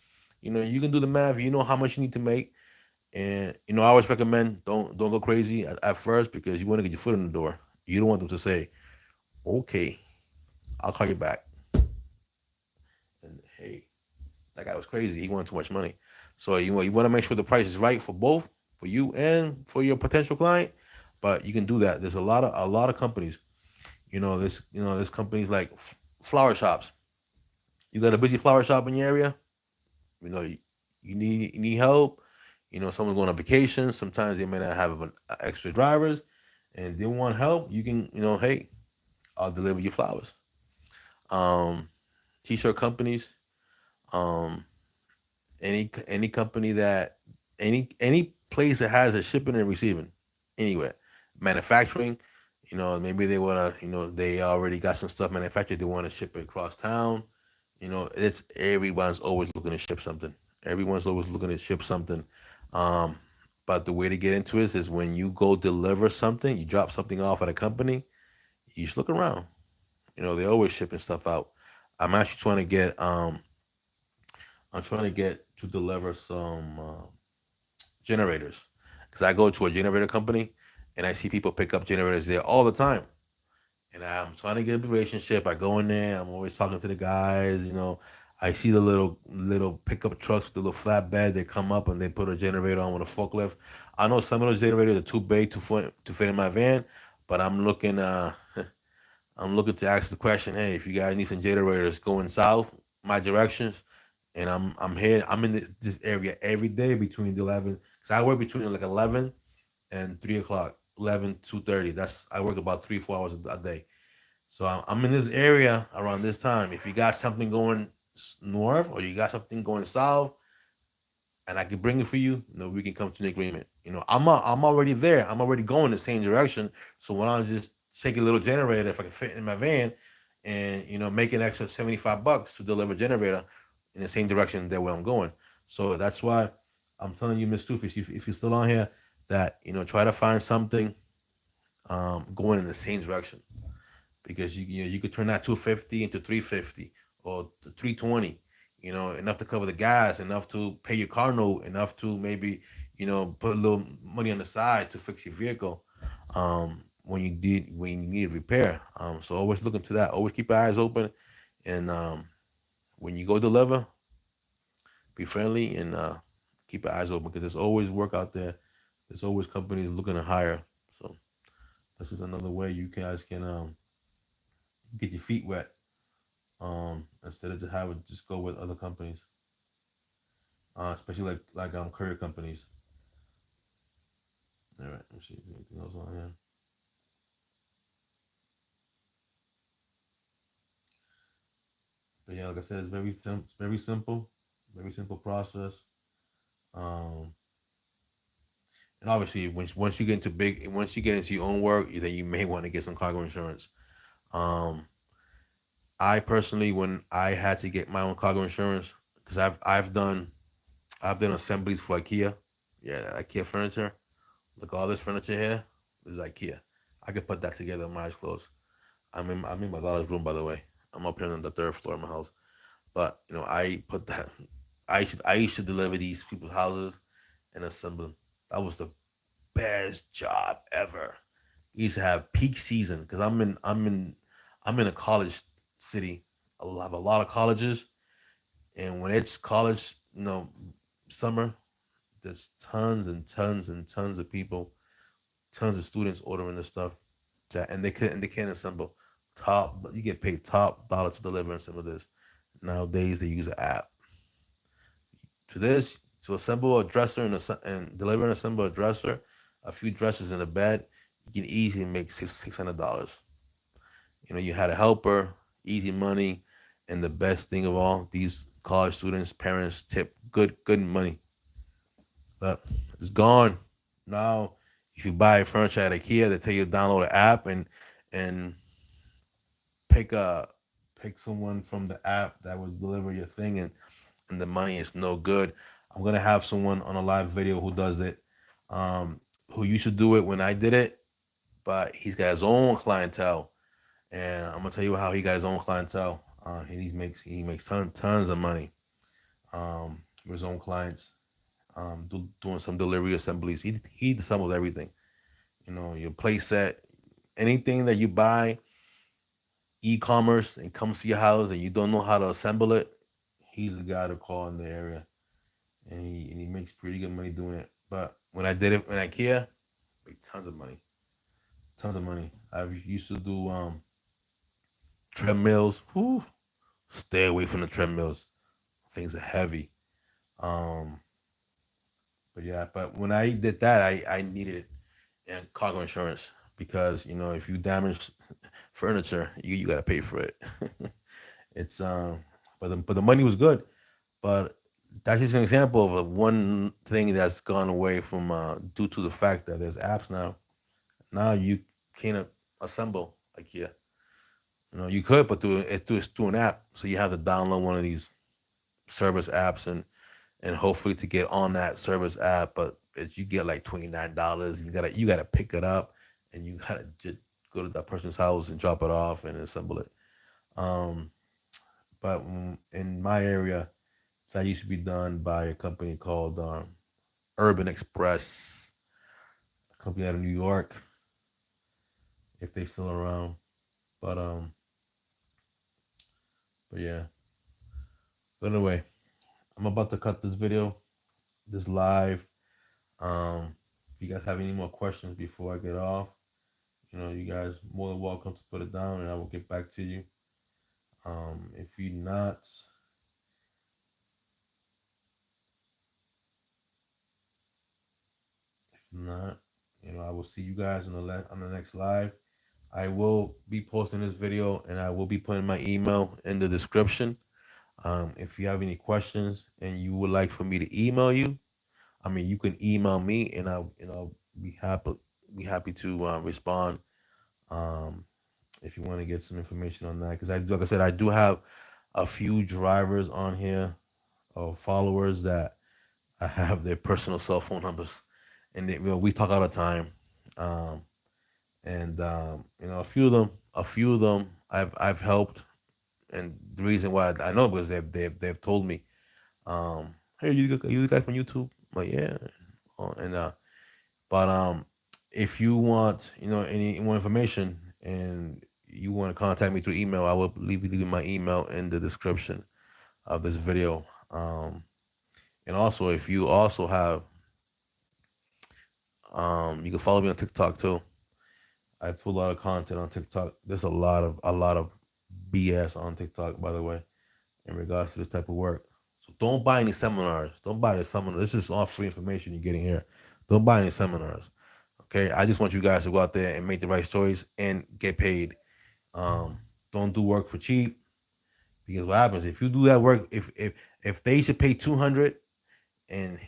You can do the math. You know how much you need to make, and I always recommend don't go crazy at first because you want to get your foot in the door. You don't want them to say, "Okay, I'll call you back," and hey, that guy was crazy. He wanted too much money. So you want to make sure the price is right for both, for you and for your potential client. But you can do that. There's a lot of companies. There's companies like flower shops. You got a busy flower shop in your area. You need help. Someone's going on vacation. Sometimes they may not have extra drivers, and they want help. You can, hey, I'll deliver you flowers. Um, T-shirt companies. Um, any company that any place that has a shipping and receiving, anywhere, manufacturing. Maybe they wanna, they already got some stuff manufactured. They want to ship it across town. It's everyone's always looking to ship something. Everyone's always looking to ship something. Um, but the way to get into it is when you go deliver something, you drop something off at a company, you just look around. They're always shipping stuff out. I'm actually trying to get I'm trying to get to deliver some generators because I go to a generator company and I see people pick up generators there all the time. And I'm trying to get a relationship. I go in there. I'm always talking to the guys. I see the little pickup trucks with the little flatbed. They come up and they put a generator on with a forklift. I know some of those generators are too big to fit in my van, but I'm looking. I'm looking to ask the question. Hey, if you guys need some generators going south, my directions, and I'm here. I'm in this area every day between the 11. Cause I work between like 11 and 3 o'clock. 11 2:30. I work about 3 4 hours a day. So I'm in this area around this time. If you got something going north or you got something going south, and I can bring it for you, we can come to an agreement. I'm already there. I'm already going the same direction. So when I just take a little generator, if I can fit in my van, and make an extra $75 to deliver a generator in the same direction that where I'm going. So that's why I'm telling you, Miss Toofish, if you're still on here, that try to find something going in the same direction because you could turn that 250 into 350 or 320, enough to cover the gas, enough to pay your car note, enough to maybe put a little money on the side to fix your vehicle when you need repair. So always look into that. Always keep your eyes open, and when you go deliver, be friendly and keep your eyes open because there's always work out there. There's always companies looking to hire. So this is another way you guys can get your feet wet instead of just go with other companies, especially like courier companies. All right, let's see if there's anything else on here. But yeah, like I said, it's very simple process. Um, And obviously, once you get into once you get into your own work, then you may want to get some cargo insurance. Um, I personally, when I had to get my own cargo insurance, because I've done assemblies for IKEA, yeah, IKEA furniture. Look, all this furniture here, this is IKEA. I could put that together with my eyes closed. I'm in my daughter's room, by the way. I'm up here on the third floor of my house. But I put that. I used to deliver these people's houses and assemble them. That was the best job ever. We used to have peak season because I'm in a college city. I have a lot of colleges, and when it's college, summer, there's tons and tons and tons of people, tons of students ordering this stuff, and they can't assemble. You get paid top dollar to deliver and assemble this. Nowadays they use an app. To assemble a dresser and deliver and assemble a dresser, a few dressers in a bed, you can easily make $600. You had a helper, easy money, and the best thing of all, these college students, parents tip good money. But it's gone now. If you buy furniture at IKEA, they tell you to download an app and pick a pick someone from the app that will deliver your thing, and the money is no good. I'm gonna have someone on a live video who does it, who used to do it when I did it, but he's got his own clientele, and I'm gonna tell you how he got his own clientele. He makes tons of money, with his own clients, doing some delivery assemblies. He assembles everything. Your play set, anything that you buy e-commerce and comes to your house and you don't know how to assemble it, he's the guy to call in the area, and he makes pretty good money doing it. But when I did it in IKEA, made tons of money, tons of money. I used to do treadmills. Whew, stay away from the treadmills. Things are heavy. Um, but yeah, but when I did that, I needed cargo insurance because if you damage furniture, you gotta pay for it. It's but the money was good. But that's just an example of one thing that's gone away from due to the fact that there's apps now. Now you can't assemble IKEA. You could, but through an app. So you have to download one of these service apps and hopefully to get on that service app. But you get like $29. You gotta pick it up, and you gotta just go to that person's house and drop it off and assemble it. Um, but in my area, that used to be done by a company called Urban Express, a company out of New York, if they're still around. But but yeah. But anyway, I'm about to cut this video, this live. If you guys have any more questions before I get off, you guys more than welcome to put it down, and I will get back to you. If you not, if not, I will see you guys on the next live. I will be posting this video, and I will be putting my email in the description. If you have any questions and you would like for me to email you, I mean, you can email me, and I'll be happy to respond. Um, if you want to get some information on that, because like I said, I do have a few drivers on here or followers that I have their personal cell phone numbers, and we talk all the time. Um, and a few of them I've helped, and the reason why I know because they've told me, hey, you the guy from YouTube? I'm like, yeah. And but if you want any more information and you want to contact me through email, I will leave my email in the description of this video. And also, if you also have, you can follow me on TikTok too. I put a lot of content on TikTok. There's a lot of BS on TikTok, by the way, in regards to this type of work. So don't buy any seminars. Don't buy the seminar. This is all free information you're getting here. Don't buy any seminars. Okay, I just want you guys to go out there and make the right choice and get paid. Um, don't do work for cheap, because what happens if you do that work? If they should pay 200 and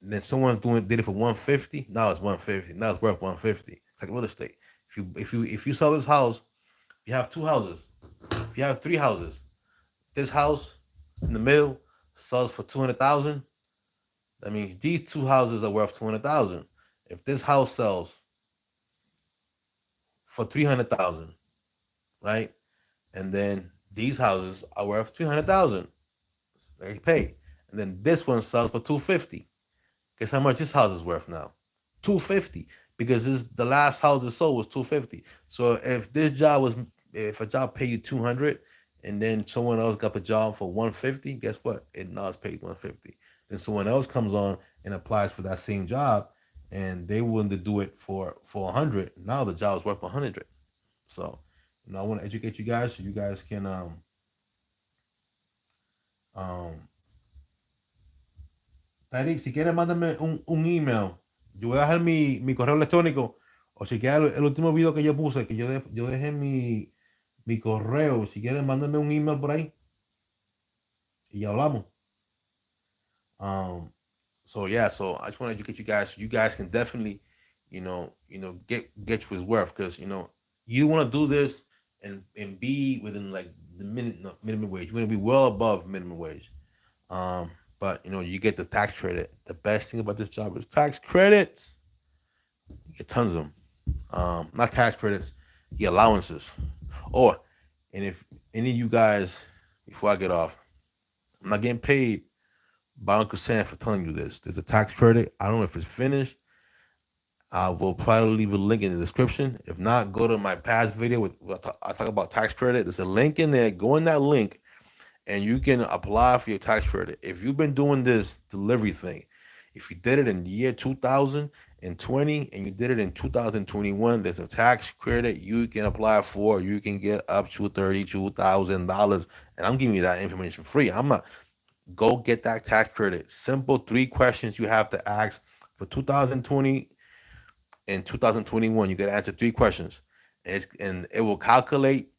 then someone did it for 150. Now it's 150. Now it's worth 150. It's like real estate. If you sell this house, you have two houses. If you have three houses, this house in the middle sells for 200,000. That means these two houses are worth 200,000. If this house sells for 300,000, right, and then these houses are worth 300,000, they pay, and then this one sells for 250. Guess how much this house is worth now? 250, because the last house it sold was 250. So if a job paid you 200, and then someone else got the job for 150, guess what? It now is paid 150. Then someone else comes on and applies for that same job, and they willing to do it for 100. Now the job is worth 100. So, I want to educate you guys so you guys can um Tariq, si quieres, mándame un email. Yo voy a dejar mi correo electrónico. O si quieres, el último video que yo puse, que yo dejé mi correo. Si quieres, mándame un email por ahí. Y ya hablamos. Um, so yeah, so I just want to educate you guys so you guys can definitely, get you his worth, because you want to do this and be within like the minimum wage. You want to be well above minimum wage. But you get the tax credit. The best thing about this job is tax credits. You get tons of them. Not tax credits, the allowances. Or, and if any of you guys, before I get off, I'm not getting paid by Uncle Sam for telling you this. There's a tax credit. I don't know if it's finished. I will probably leave a link in the description. If not, go to my past video with I talk about tax credit. There's a link in there. Go in that link and you can apply for your tax credit. If you've been doing this delivery thing, if you did it in the year 2020 and you did it in 2021, there's a tax credit you can apply for. You can get up to $32,000. And I'm giving you that information free. I'm not Go get that tax credit. Simple 3 questions you have to ask for 2020 and 2021. You got to answer 3 questions, and it will calculate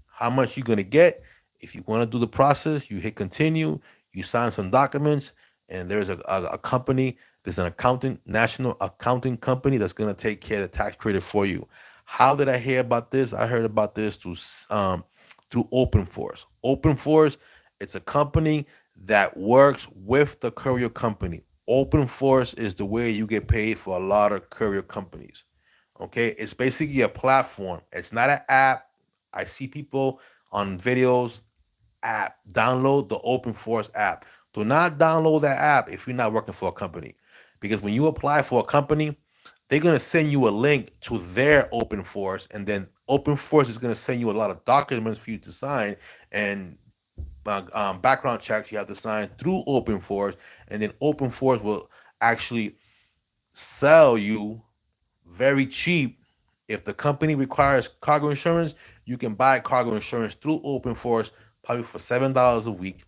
how much you're gonna get. If you want to do the process, you hit continue. You sign some documents, and there's a company. There's an accountant, national accounting company that's gonna take care of the tax credit for you. How did I hear about this? I heard about this through OpenForce. OpenForce, it's a company that works with the courier company. OpenForce is the way you get paid for a lot of courier companies. Okay, it's basically a platform. It's not an app. I see people on videos app. Download the OpenForce app. Do not download that app if you're not working for a company, because when you apply for a company, they're gonna send you a link to their OpenForce, and then OpenForce is gonna send you a lot of documents for you to sign, and background checks you have to sign through OpenForce, and then OpenForce will actually sell you very cheap. If the company requires cargo insurance, you can buy cargo insurance through OpenForce probably for $7 a week,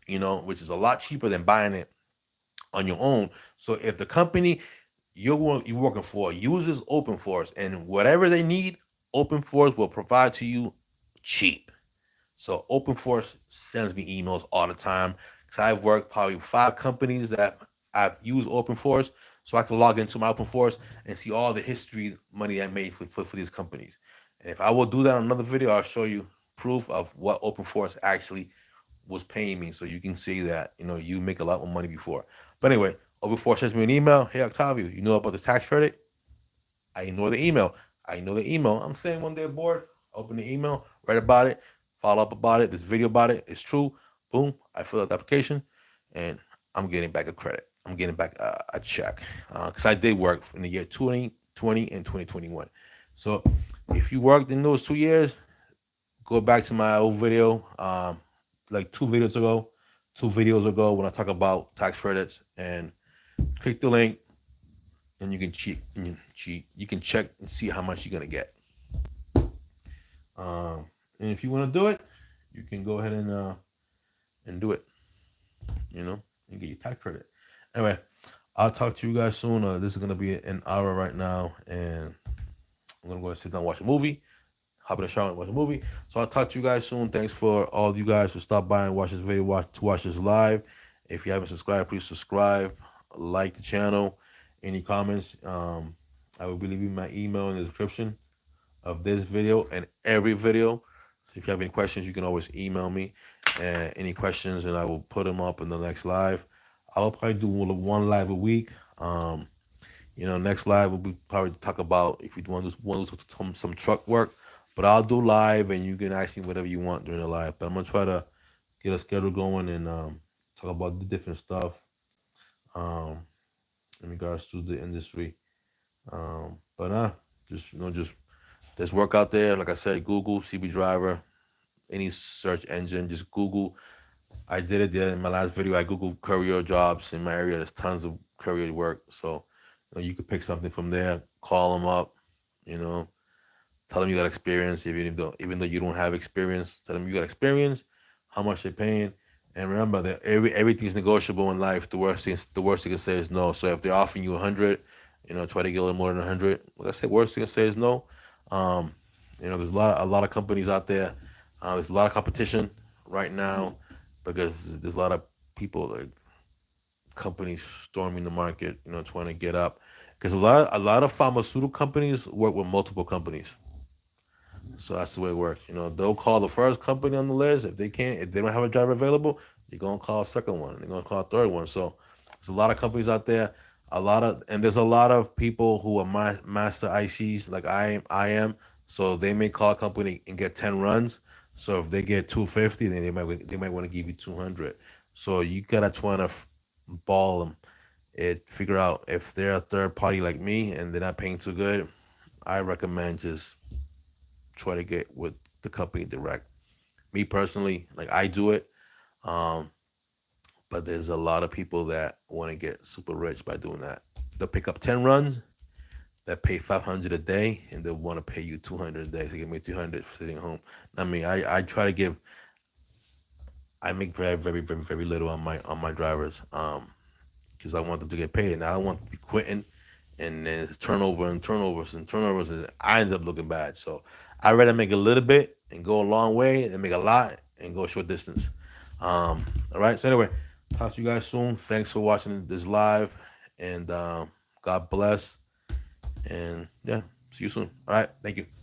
which is a lot cheaper than buying it on your own. So if the company you're working for uses OpenForce and whatever they need, OpenForce will provide to you cheap. So OpenForce sends me emails all the time because I've worked probably 5 companies that I've used OpenForce, so I can log into my OpenForce and see all the history money I made for these companies. And if I will do that on another video, I'll show you proof of what OpenForce actually was paying me, so you can see that you make a lot more money before. But anyway, OpenForce sends me an email. Hey Octavio, you know about the tax credit? I ignore the email. I'm saying one day bored, open the email, write about it, follow up about it, this video about it. It's true. Boom, I fill out the application, and I'm getting back a credit. I'm getting back a check because I did work in the year 2020 and 2021. So if you worked in those 2 years, go back to my old video, like 2 videos ago when I talk about tax credits, and click the link, and you can cheat. You can check and see how much you're gonna get. And if you want to do it, you can go ahead and do it. And get your tax credit. Anyway, I'll talk to you guys soon. This is gonna be an hour right now, and I'm gonna go sit down and watch a movie. Hop in the shower and watch a movie. So I'll talk to you guys soon. Thanks for all you guys who stop by and watch this video, watch this live. If you haven't subscribed, please subscribe. like the channel. Any comments, I will be leaving my email in the description of this video and every video. So if you have any questions, you can always email me any questions, and I will put them up in the next live. I will probably do one live a week. Next live will be probably talk about if you want to do some truck work. But I'll do live, and you can ask me whatever you want during the live. But I'm gonna try to get a schedule going and talk about the different stuff um, in regards to the industry. But just there's work out there. Like I said, Google CB driver, any search engine, just Google. I did it there in my last video. I Googled courier jobs in my area. There's tons of courier work. So you could pick something from there, call them up, you know, tell them you got experience, even though you don't have experience. Tell them you got experience, how much they're paying, and remember that everything's negotiable in life. The worst they can say is no. So if they're offering you 100, try to get a little more than 100. Like I said, worst they can say is no. Um, there's a lot of companies out there. There's a lot of competition right now because there's a lot of people like companies storming the market, trying to get up. Because a lot of pharmaceutical companies work with multiple companies. So that's the way it works. They'll call the first company on the list. If they don't have a driver available, they're gonna call a second one. They're gonna call a third one. So there's a lot of companies out there. And there's a lot of people who are master ICs like I am. So they may call a company and get 10 runs. So if they get 250, then they might want to give you 200. So you gotta try to ball them. Figure out if they're a third party like me and they're not paying too good. I recommend just try to get with the company direct. Me personally, like I do it, um, but there's a lot of people that want to get super rich by doing that. They'll pick up 10 runs that pay 500 a day, and they want to pay you 200 a day. So give me 200 for sitting home. I mean, I try to give. I make very very very very little on my drivers, because I want them to get paid, and I don't want to be quitting, and then it's turnover and turnovers and turnovers, and I end up looking bad. So I'd rather make a little bit and go a long way than make a lot and go a short distance. All right. So anyway, talk to you guys soon. Thanks for watching this live, and God bless. And yeah, see you soon. All right. Thank you.